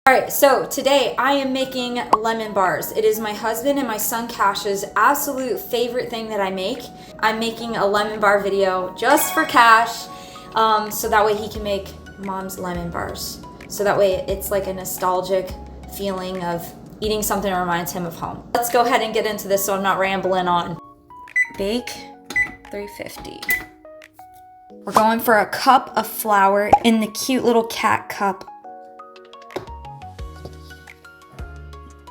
All right, so today I am making lemon bars. It is my husband and my son Cash's absolute favorite thing that I make. I'm making a lemon bar video just for Cash, so that way he can make mom's lemon bars. So that way it's like a nostalgic feeling of eating something that reminds him of home. Let's go ahead and get into this so I'm not rambling on. Bake 350. We're going for a cup of flour in the cute little cat cup.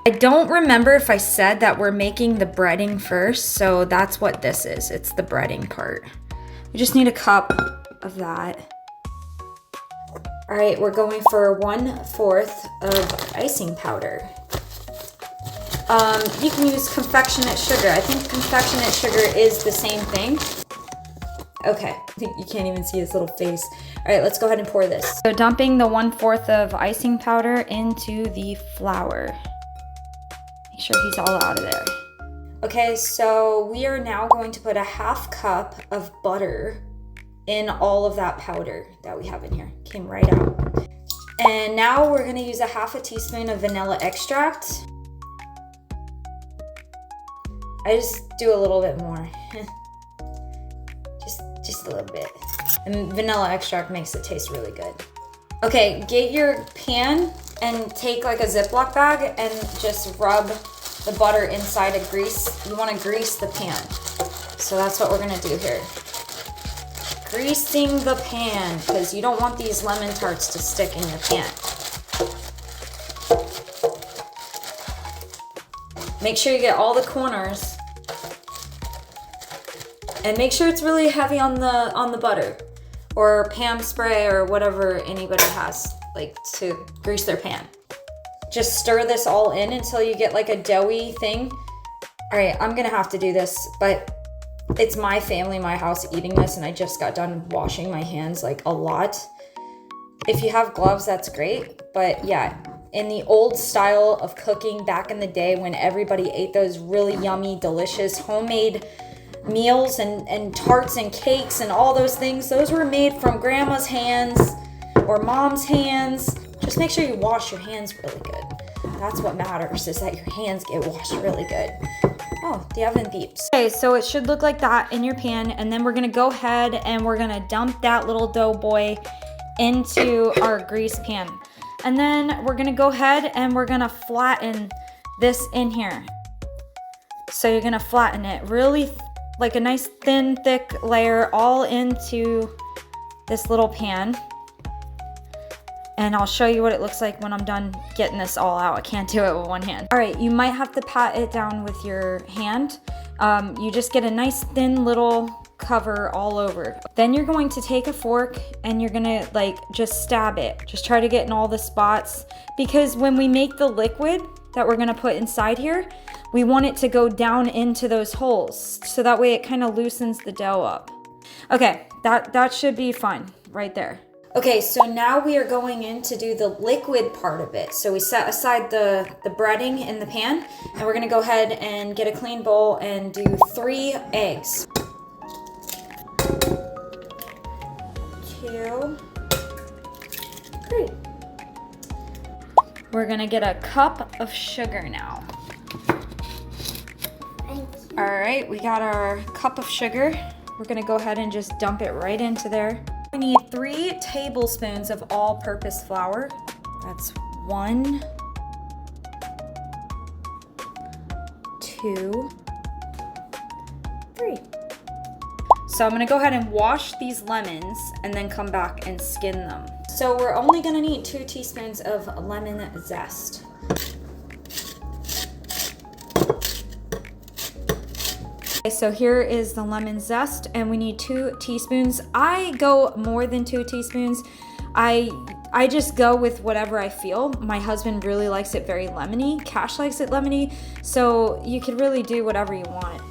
I don't remember if I said that we're making the breading first, so that's what this is. It's the breading part. We just need a cup of that. All right, we're going for 1/4 of icing powder. You can use confectionate sugar. I think confectionate sugar is the same thing. Okay, you can't even see his little face. All right, let's go ahead and pour this. So dumping the 1/4 of icing powder into the flour. Make sure he's all out of there. Okay, so we are now going to put a 1/2 cup of butter in all of that powder that we have in here. Came right out. And now we're gonna use a 1/2 teaspoon of vanilla extract. I just do a little bit more. just a little bit. And vanilla extract makes it taste really good. Okay, get your pan and take like a Ziploc bag and just rub the butter inside of grease. You want to grease the pan. So that's what we're gonna do here. Greasing the pan, because you don't want these lemon tarts to stick in your pan. Make sure you get all the corners. And make sure it's really heavy on the butter or Pam spray or whatever anybody has like to grease their pan. Just stir this all in until you get like a doughy thing. All right, I'm gonna have to do this, but it's my family, my house eating this, and I just got done washing my hands like a lot. If you have gloves, that's great. But yeah, in the old style of cooking back in the day when everybody ate those really yummy, delicious, homemade meals and tarts and cakes and all those things, those were made from grandma's hands or mom's hands. Just make sure you wash your hands really good. That's what matters, is that your hands get washed really good. Oh, the oven beeps. Okay, so it should look like that in your pan, and then we're gonna go ahead and we're gonna dump that little dough boy into our grease pan. And then we're gonna go ahead and we're gonna flatten this in here. So you're gonna flatten it really like a nice thin, thick layer all into this little pan. And I'll show you what it looks like when I'm done getting this all out. I can't do it with one hand. All right, you might have to pat it down with your hand. You just get a nice thin little cover all over. Then you're going to take a fork and you're gonna like just stab it. Just try to get in all the spots, because when we make the liquid that we're gonna put inside here, we want it to go down into those holes. So that way it kind of loosens the dough up. Okay, that should be fine right there. Okay, so now we are going in to do the liquid part of it. So we set aside the breading in the pan, and we're gonna go ahead and get a clean bowl and do 3 eggs. 2, 3. We're gonna get a cup of sugar now. All right, we got our cup of sugar. We're gonna go ahead and just dump it right into there. We need 3 tablespoons of all-purpose flour. That's 1, 2, 3. So I'm gonna go ahead and wash these lemons and then come back and skin them. So we're only gonna need 2 teaspoons of lemon zest. So here is the lemon zest, and we need 2 teaspoons. I go more than 2 teaspoons. I just go with whatever I feel. My husband really likes it very lemony. Cash likes it lemony, so you could really do whatever you want.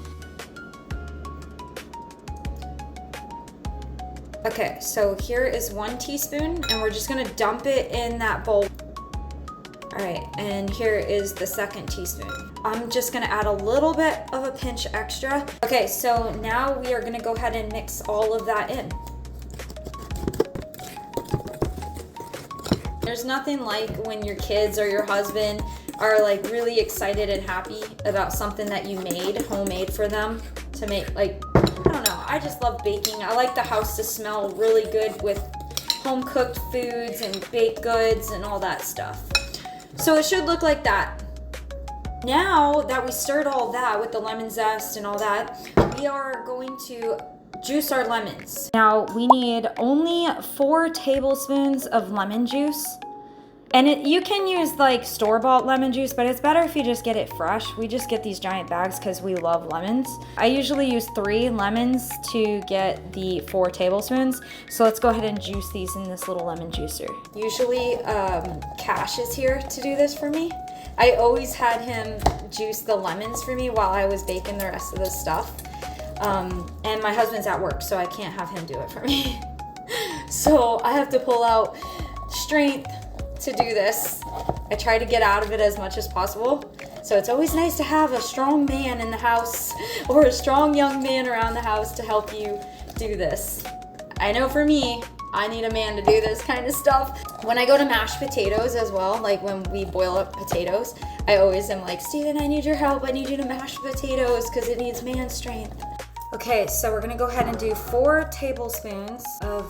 Okay, so here is 1 teaspoon, and we're just gonna dump it in that bowl. All right, and here is the 2nd teaspoon. I'm just gonna add a little bit of a pinch extra. Okay, so now we are gonna go ahead and mix all of that in. there's nothing like when your kids or your husband are like really excited and happy about something that you made homemade for them to make. Like, I don't know, I just love baking. I like the house to smell really good with home cooked foods and baked goods and all that stuff. So it should look like that. Now that we stirred all that with the lemon zest and all that, we are going to juice our lemons. Now we need only 4 tablespoons of lemon juice. And you can use like store-bought lemon juice, but it's better if you just get it fresh. We just get these giant bags because we love lemons. I usually use 3 lemons to get the 4 tablespoons. So let's go ahead and juice these in this little lemon juicer. Usually Cash is here to do this for me. I always had him juice the lemons for me while I was baking the rest of the stuff. And my husband's at work, so I can't have him do it for me. So I have to pull out strength to do this. I try to get out of it as much as possible. So it's always nice to have a strong man in the house or a strong young man around the house to help you do this. I know for me, I need a man to do this kind of stuff. When I go to mashed potatoes as well, like when we boil up potatoes, I always am like, Steven, I need your help. I need you to mash potatoes because it needs man strength. Okay, so we're gonna go ahead and do 4 tablespoons of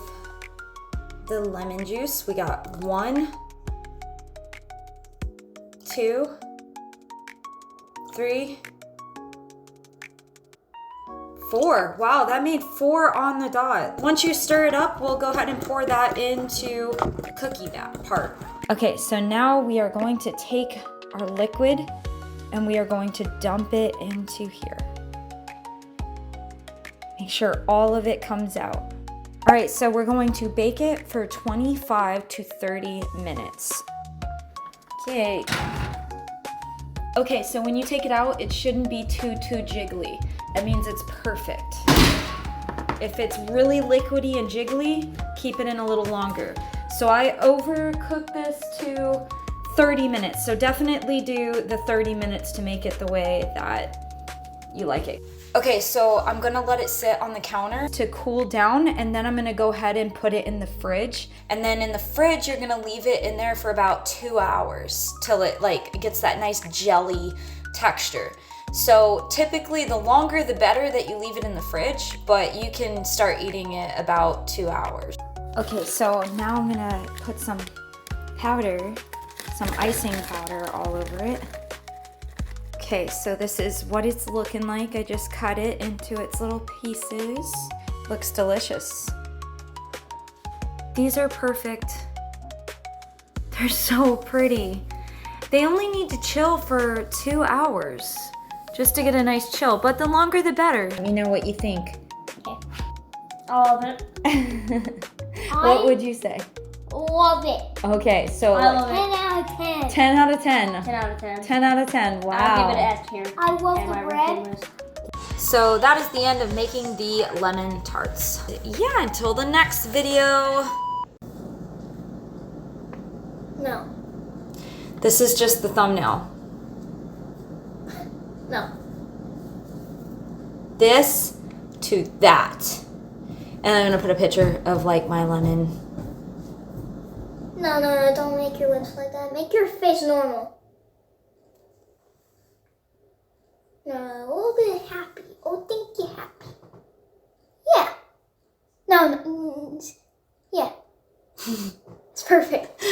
the lemon juice. We got 1, 2, 3, 4. Wow, that made 4 on the dot. Once you stir it up, we'll go ahead and pour that into the cookie batter part. Okay, so now we are going to take our liquid and we are going to dump it into here. Make sure all of it comes out. All right, so we're going to bake it for 25 to 30 minutes. Okay. Okay, so when you take it out, it shouldn't be too jiggly. That means it's perfect. If it's really liquidy and jiggly, keep it in a little longer. So I overcooked this to 30 minutes. So definitely do the 30 minutes to make it the way that you like it. Okay, so I'm gonna let it sit on the counter to cool down, and then I'm gonna go ahead and put it in the fridge. And then in the fridge, you're gonna leave it in there for about 2 hours till it gets that nice jelly texture. So typically the longer the better that you leave it in the fridge, but you can start eating it about 2 hours. Okay, so now I'm gonna put some powder, some icing powder all over it. Okay, so this is what it's looking like. I just cut it into its little pieces. Looks delicious. These are perfect. They're so pretty. They only need to chill for 2 hours just to get a nice chill, but the longer the better. Let me know what you think. Okay. All of it. What would you say? Love it. Okay, so I love it. 10 out of 10. 10 out of 10. 10 out of 10. 10 out of 10. Wow. I'll give it an S tier. I love the bread. So that is the end of making the lemon tarts. Yeah, until the next video. No. This is just the thumbnail. No. This to that. And I'm gonna put a picture of like my lemon. No, don't make your lips like that. Make your face normal. No, a little bit happy. Oh, think you happy. Yeah. No. Yeah. It's perfect.